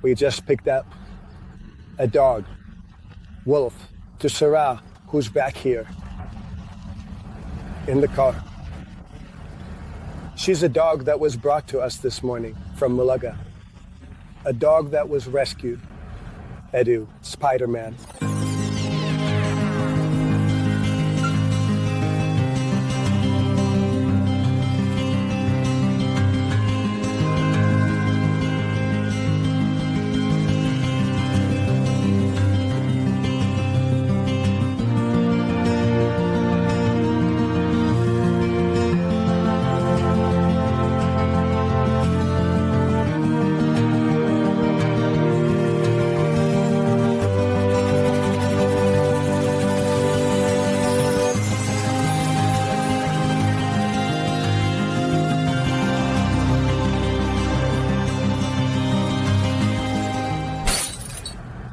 We just picked up a dog, Wolf, to SIRA, who's back here in the car. She's a dog that was brought to us this morning from Malaga. A dog that was rescued. Edu, Spider-Man.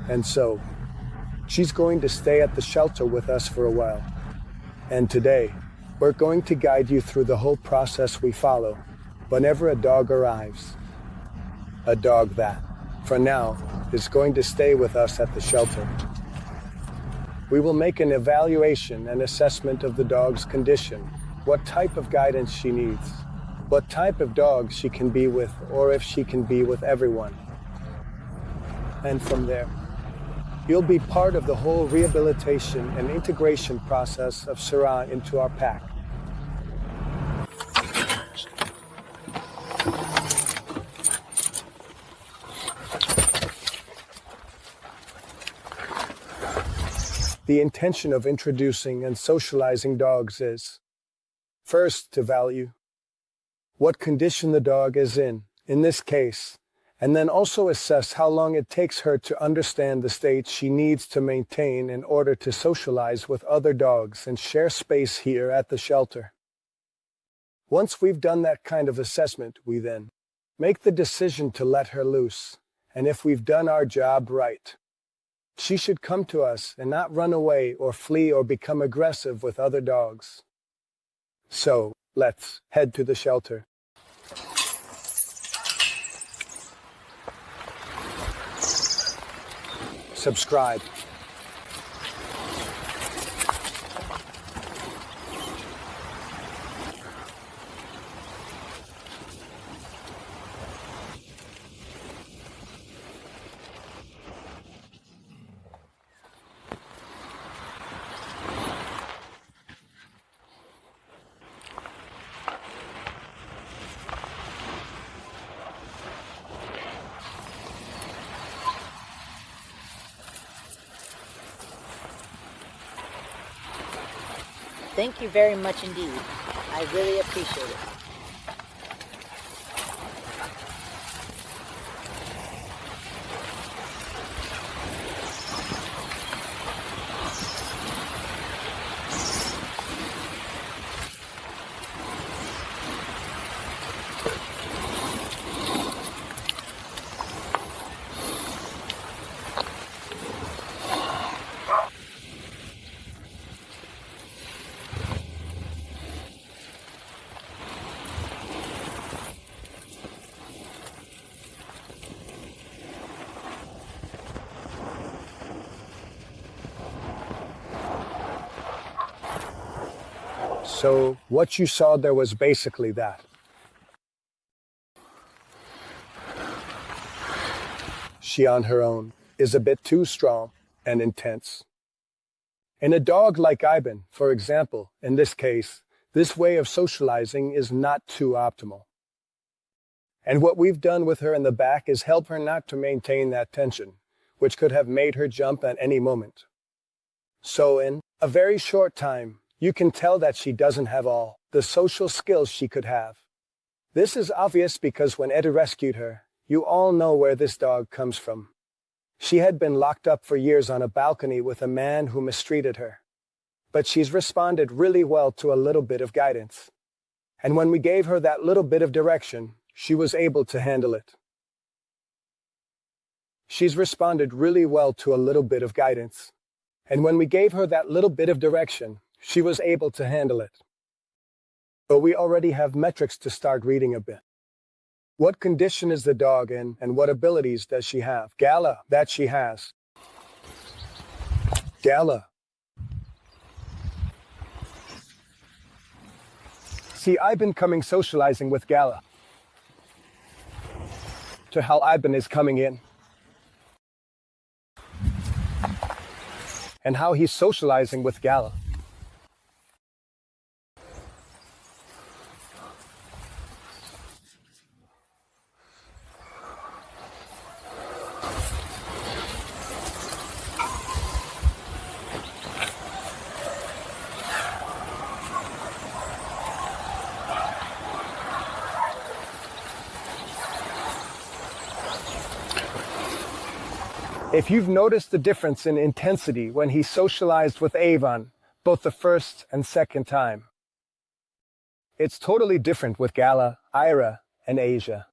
And so, she's going to stay at the shelter with us for a while. And today, we're going to guide you through the whole process we follow whenever a dog arrives. A dog that, for now, is going to stay with us at the shelter. We will make an evaluation and assessment of the dog's condition, what type of guidance she needs, what type of dog she can be with, or if she can be with everyone. And from there, you'll be part of the whole rehabilitation and integration process of SIRA into our pack. The intention of introducing and socializing dogs is, first, to value what condition the dog is in this case, and then also assess how long it takes her to understand the state she needs to maintain in order to socialize with other dogs and share space here at the shelter. Once we've done that kind of assessment, we then make the decision to let her loose, and if we've done our job right, she should come to us and not run away or flee or become aggressive with other dogs. So, let's head to the shelter. Subscribe. Thank you very much indeed. I really appreciate it. So, what you saw there was basically that. She on her own is a bit too strong and intense. In a dog like Ivan, for example, in this case, this way of socializing is not too optimal. And what we've done with her in the back is help her not to maintain that tension, which could have made her jump at any moment. So in a very short time, you can tell that she doesn't have all the social skills she could have. This is obvious because when Eddie rescued her, you all know where this dog comes from. She had been locked up for years on a balcony with a man who mistreated her. But she's responded really well to a little bit of guidance. And when we gave her that little bit of direction, she was able to handle it. She's responded really well to a little bit of guidance. And when we gave her that little bit of direction, she was able to handle it. But we already have metrics to start reading a bit. What condition is the dog in, and what abilities does she have? Gala, that she has. Gala. See, I've been coming socializing with Gala. To how Ivan is coming in. And how he's socializing with Gala. If you've noticed the difference in intensity when he socialized with Avon, both the first and second time, it's totally different with Gala, Ira, and Asia.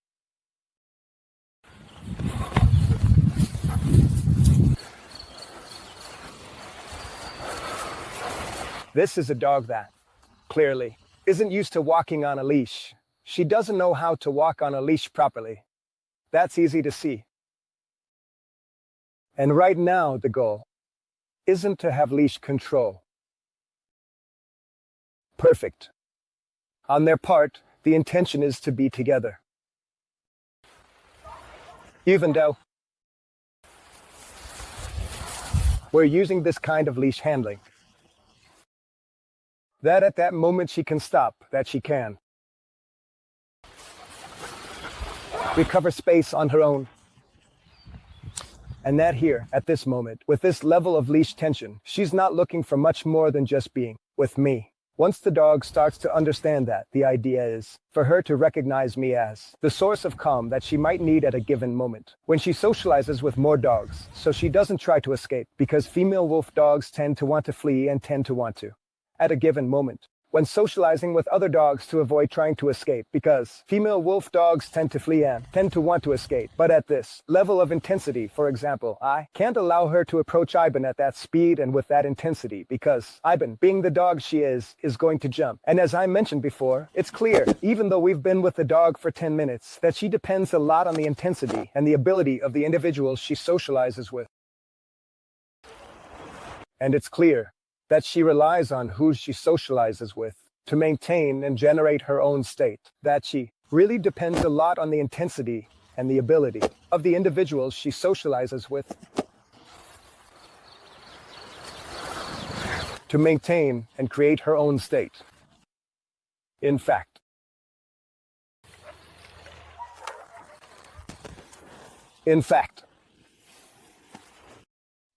This is a dog that, clearly, isn't used to walking on a leash. She doesn't know how to walk on a leash properly. That's easy to see. And right now, the goal isn't to have leash control. Perfect. On their part, the intention is to be together. Even though we're using this kind of leash handling, that at that moment she can stop, that she can recover space on her own. And that here, at this moment, with this level of leash tension, she's not looking for much more than just being with me. Once the dog starts to understand that, the idea is for her to recognize me as the source of calm that she might need at a given moment. When she socializes with more dogs, so she doesn't try to escape, because female wolf dogs tend to want to flee and tend to want to, at a given moment. When socializing with other dogs to avoid trying to escape, because female wolf dogs tend to flee and tend to want to escape. But at this level of intensity, for example, I can't allow her to approach Ivan at that speed and with that intensity, because Ivan, being the dog she is going to jump. And as I mentioned before, it's clear, even though we've been with the dog for 10 minutes, that she depends a lot on the intensity and the ability of the individuals she socializes with. And it's clear that she relies on who she socializes with to maintain and generate her own state, that she really depends a lot on the intensity and the ability of the individuals she socializes with to maintain and create her own state. In fact,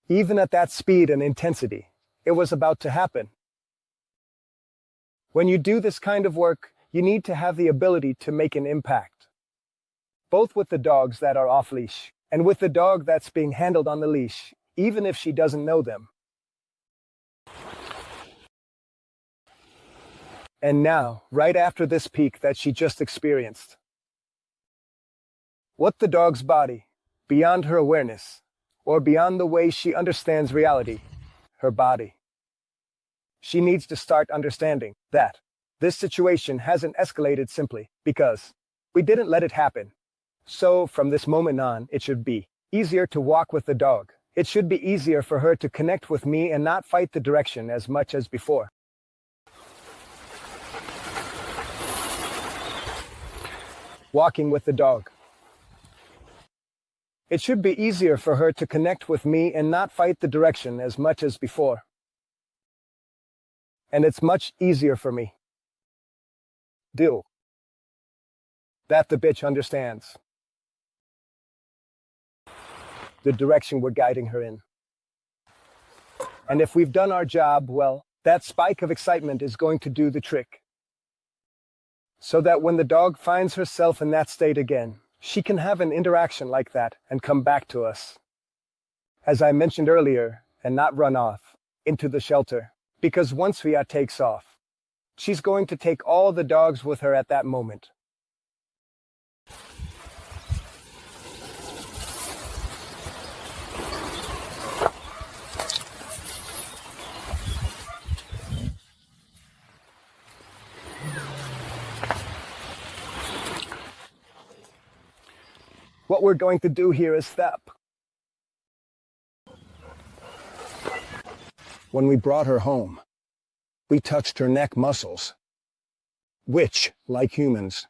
even at that speed and intensity, it was about to happen. When you do this kind of work, you need to have the ability to make an impact, both with the dogs that are off-leash and with the dog that's being handled on the leash, even if she doesn't know them. And now, right after this peak that she just experienced, what the dog's body, beyond her awareness, or beyond the way she understands reality, her body. She needs to start understanding that this situation hasn't escalated simply because we didn't let it happen. So from this moment on, it should be easier to walk with the dog. It should be easier for her to connect with me and not fight the direction as much as before. Walking with the dog. It should be easier for her to connect with me and not fight the direction as much as before. And it's much easier for me. Do. That the bitch understands the direction we're guiding her in. And if we've done our job, well, that spike of excitement is going to do the trick. So that when the dog finds herself in that state again, she can have an interaction like that and come back to us. As I mentioned earlier, and not run off into the shelter. Because once Ria takes off, she's going to take all the dogs with her at that moment. what we're going to do here is step. When we brought her home, we touched her neck muscles, which, like humans,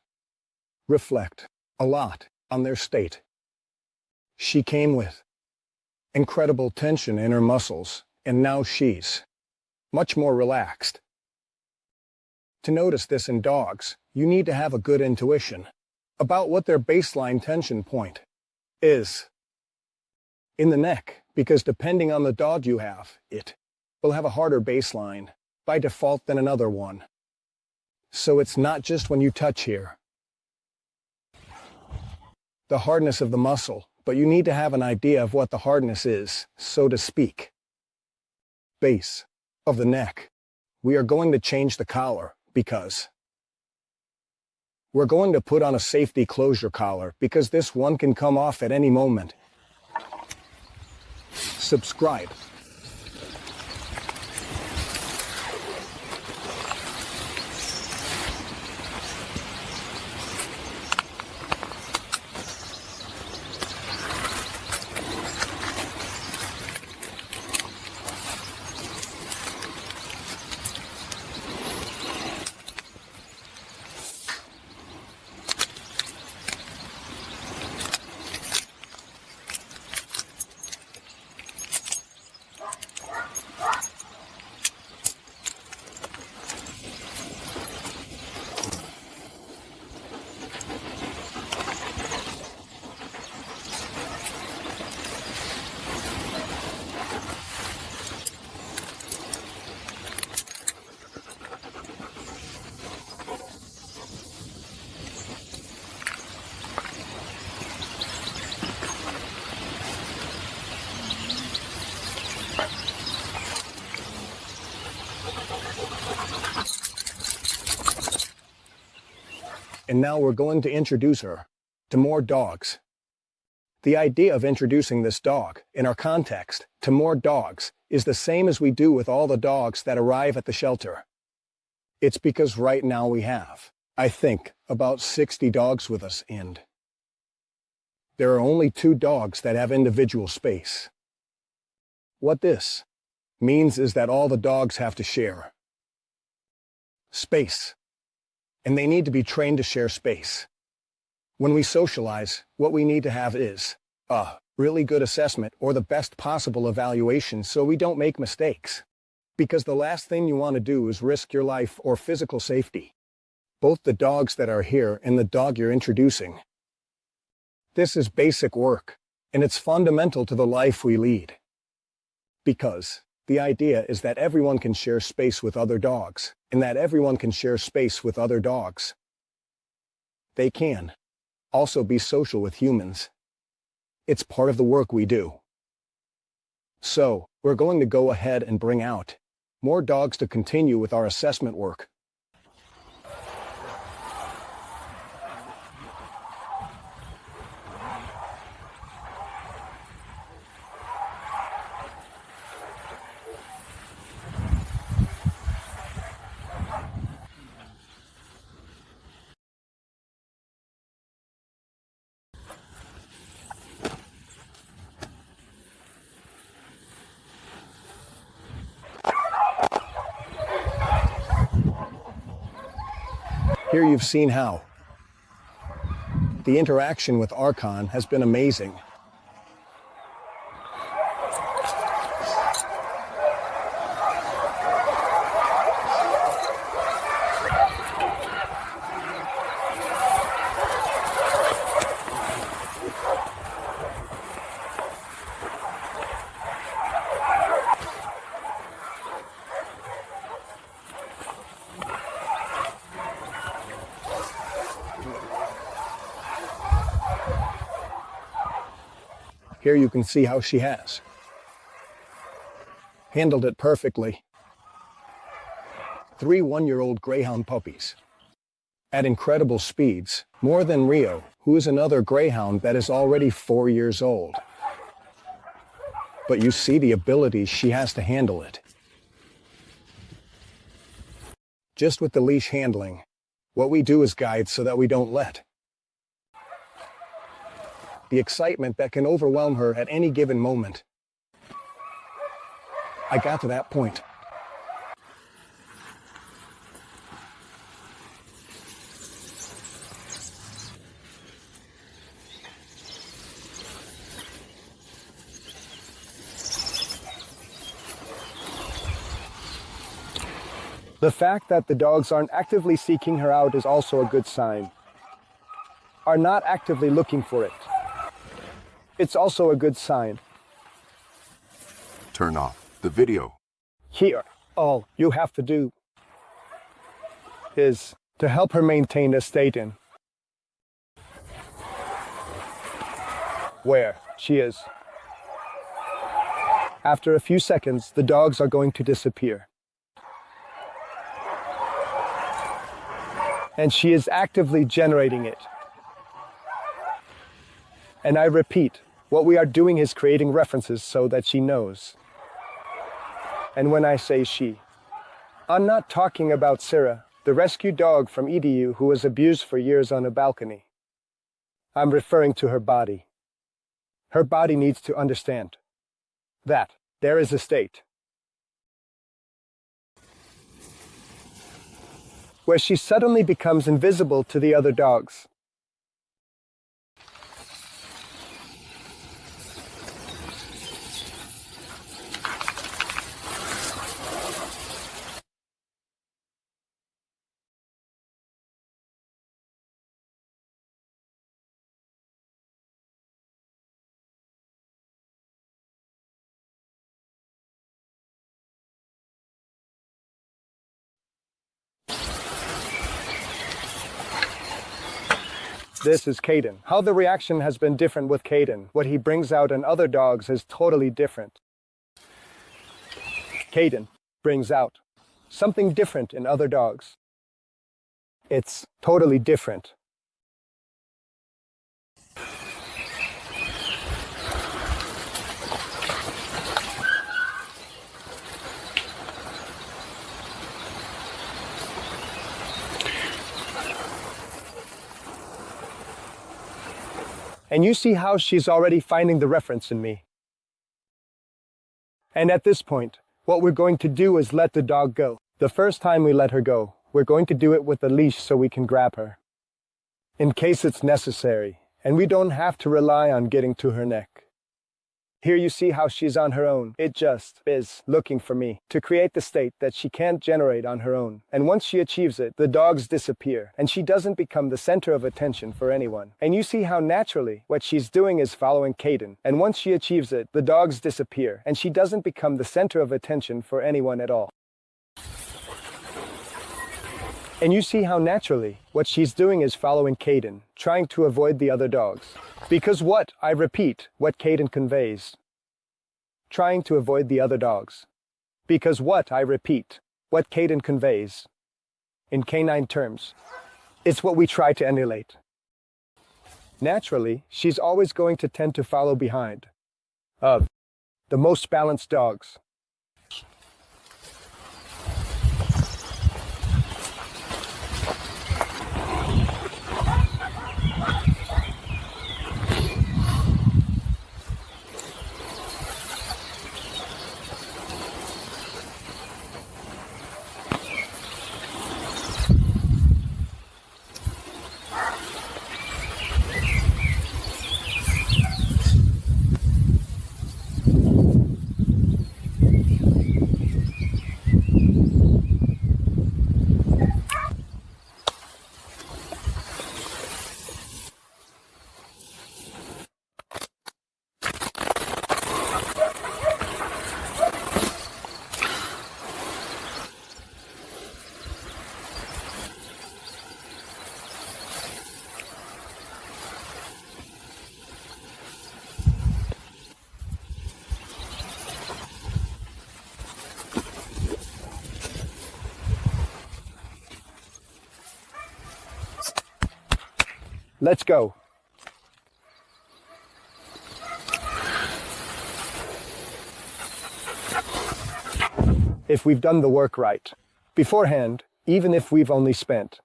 reflect a lot on their state. She came with incredible tension in her muscles, and now she's much more relaxed. To notice this in dogs, you need to have a good intuition about what their baseline tension point is in the neck, because depending on the dog you have, it will have a harder baseline by default than another one. So it's not just when you touch here, the hardness of the muscle, but you need to have an idea of what the hardness is, so to speak. Base of the neck. We are going to change the collar because we're going to put on a safety closure collar because this one can come off at any moment. Subscribe. And now we're going to introduce her to more dogs. The idea of introducing this dog, in our context, to more dogs is the same as we do with all the dogs that arrive at the shelter. It's because right now we have, I think, about 60 dogs with us, and there are only 2 dogs that have individual space. What this means is that all the dogs have to share space, and they need to be trained to share space. When we socialize, what we need to have is a really good assessment or the best possible evaluation so we don't make mistakes. Because the last thing you want to do is risk your life or physical safety. Both the dogs that are here and the dog you're introducing. This is basic work, and it's fundamental to the life we lead. Because the idea is that everyone can share space with other dogs, and that everyone can share space with other dogs. They can also be social with humans. It's part of the work we do. So, we're going to go ahead and bring out more dogs to continue with our assessment work. Here you've seen how the interaction with Archon has been amazing. Here you can see how she has handled it perfectly. 3 one-year-old greyhound puppies at incredible speeds, more than Rio, who is another greyhound that is already 4 years old. But you see the ability she has to handle it. Just with the leash handling, what we do is guide so that we don't let the excitement that can overwhelm her at any given moment. I got to that point. The fact that the dogs aren't actively seeking her out is also a good sign. Are not actively looking for it. It's also a good sign. Turn off the video. Here, all you have to do is to help her maintain a state in where she is. After a few seconds, the dogs are going to disappear. And she is actively generating it. And I repeat, what we are doing is creating references so that she knows. And when I say she, I'm not talking about SIRA, the rescue dog from EDU who was abused for years on a balcony. I'm referring to her body. Her body needs to understand that there is a state where she suddenly becomes invisible to the other dogs. This is Caden. How the reaction has been different with Caden. What he brings out in other dogs is totally different. Caden brings out something different in other dogs. It's totally different. And you see how she's already finding the reference in me. And at this point, what we're going to do is let the dog go. The first time we let her go, we're going to do it with a leash so we can grab her, in case it's necessary, and we don't have to rely on getting to her neck. Here you see how she's on her own. It just is looking for me to create the state that she can't generate on her own. And once she achieves it, the dogs disappear, and she doesn't become the center of attention for anyone. And you see how naturally what she's doing is following Caden. And once she achieves it, the dogs disappear, and she doesn't become the center of attention for anyone at all. And you see how naturally what she's doing is following Caden, trying to avoid the other dogs. Because what, I repeat, what Caden conveys. Trying to avoid the other dogs. Because what, I repeat, what Caden conveys. In canine terms, it's what we try to emulate. Naturally, she's always going to tend to follow behind of the most balanced dogs. Let's go. If we've done the work right. Beforehand, even if we've only spent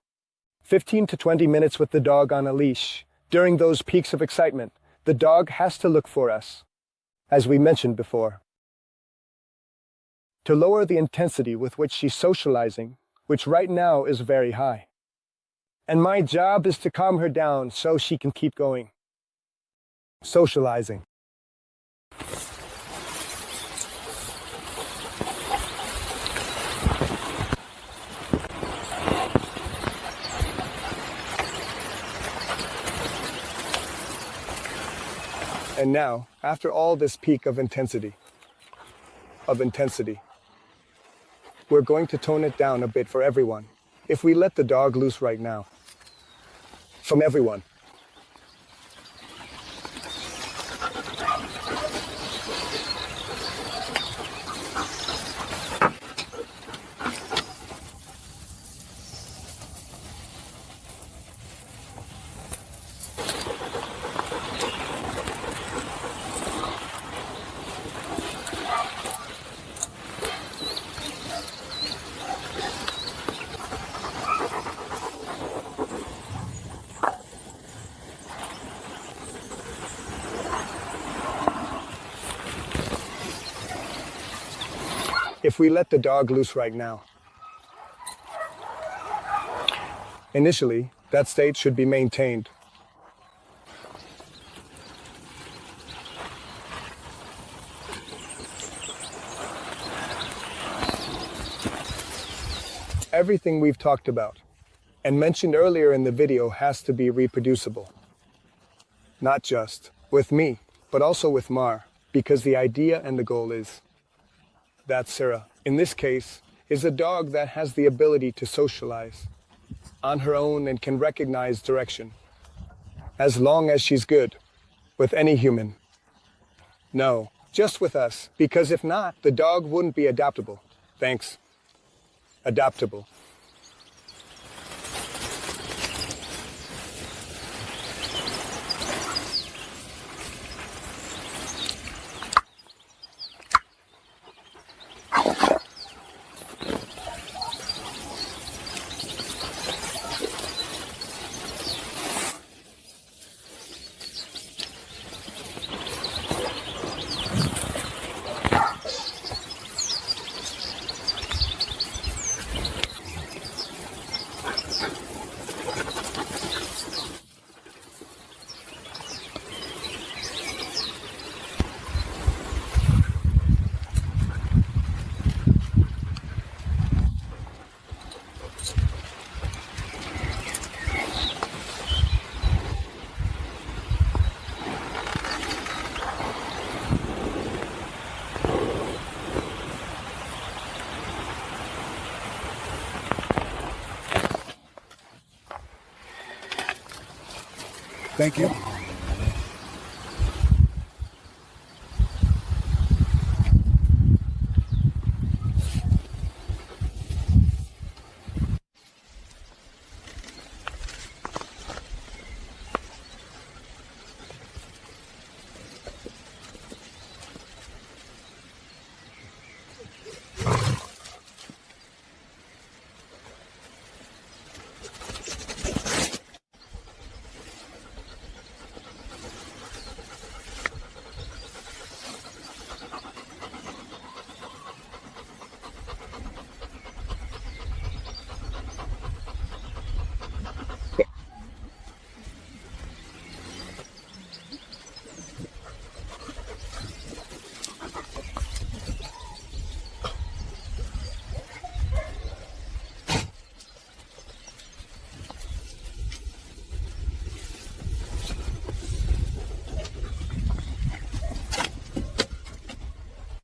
15 to 20 minutes with the dog on a leash, during those peaks of excitement, The dog has to look for us, as we mentioned before. To lower the intensity with which she's socializing, which right now is very high. And my job is to calm her down so she can keep going. Socializing. And now, after all this peak of intensity, we're going to tone it down a bit for everyone. If we let the dog loose right now. From everyone. If we let the dog loose right now. Initially, that state should be maintained. Everything we've talked about and mentioned earlier in the video has to be reproducible. Not just with me, but also with Mar, because the idea and the goal is that SIRA, in this case, is a dog that has the ability to socialize on her own and can recognize direction, as long as she's good with any human. No, just with us, because if not, the dog wouldn't be adaptable. Thanks. Adaptable. Thank you.